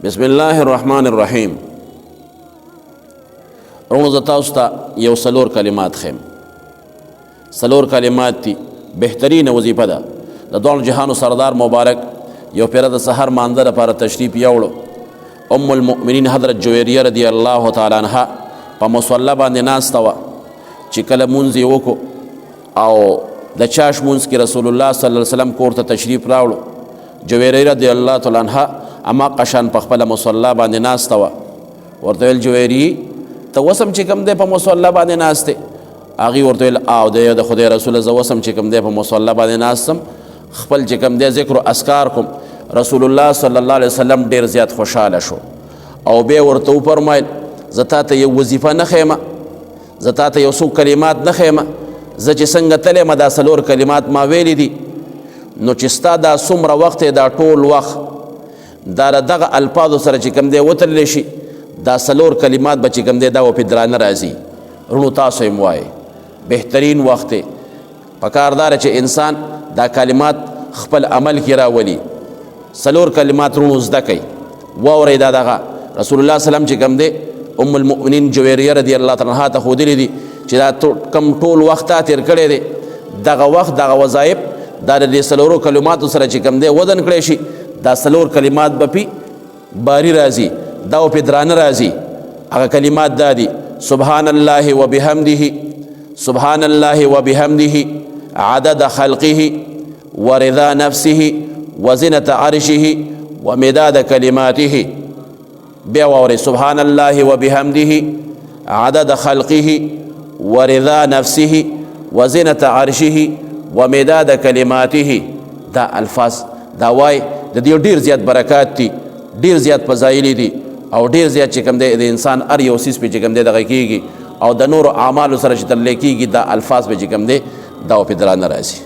بسم الله الرحمن الرحیم. ورونو زه تاسو ته یو څلور کلمات ښیم. څلور کلمات دي، بهترینه وظیفه ده. د دواړو جهانو سردار مبارک یو پیره د سحر مانځه لپاره تشریف یوړو. ام المؤمنین حضرت جویریه رضی الله تعالی عنها په مصلی باندې ناسته وه چې کله مونځ یې وکړو او د چاش مونځ کې رسول الله صلی الله علیه وسلم کور ته تشریف راوړو. جویریه رضی الله تعالی عنها اما قشان په خپله مصلی باندې ناسته وه. ورته ویل جویري ته وسم چې کوم دی په مصلی باندې ناست دی؟ هغې ورته ویل او د خدای رسوله زه وسم چې کوم دی په مصلی باندې ناستم، خپل چې کوم دی ذکر و اذکار کوم. رسول الله صلی الله علیه وسلم ډېر زیات خوشحاله شو او بیا ورته وفرمایل زه تا ته یو وظیفه نه ښیمه، زه تا ته یو څو کلمات نه ښیمه، زه چې څنګه تلی یم دا څلور کلمات ما ویلی دي، نو چې ستا دا څومره وخت دا ټول وخت دا د دغه الفاظو سره چې کوم دی وتللی شي، دا څلور کلمات به چې کوم دی دا و پې درانه راځي. رونو تاسو یې ووایئ بهترین وخت دی. پکار داره چې انسان دا کلمات خپل عمل کې راولي. څلور کلمات رونو زده کوي، واورئ دا دغه رسول الله سلم چې کوم دی ام المؤمنین جویریه رضی الله تعالی عنها ته ښودلی دي چې دا کم ټول وخت تا تېر کړی دی، دغه وخت دغه وظایف دا د دې څلورو کلماتو سره چې کوم دی وزن کړی شي، دا څلور کلمات به پې باری راځي، دا به پې درانه راځي. هغه کلمات دا دي: سبحان الله وبحمده، سبحان الله وبحمده عدد خلقه ورضا نفسه وزنة عرشه ومداد كلماته. بیا واورئ سبحان الله وبحمده عدد خلقه ورضا نفسه وزنة عرشه ومداد كلماته. دا الفاظ دا وای د دې ډېر زیات برکات دي، ډېر زیات فضایل دي او ډېر زیات چې کوم دی د انسان هر یو څیز پې چې کوم دی دغه کېږي او د نورو اعمالو سره چې تللی کېږي دا الفاظ به چې کوم دی دا پې درانه راځي.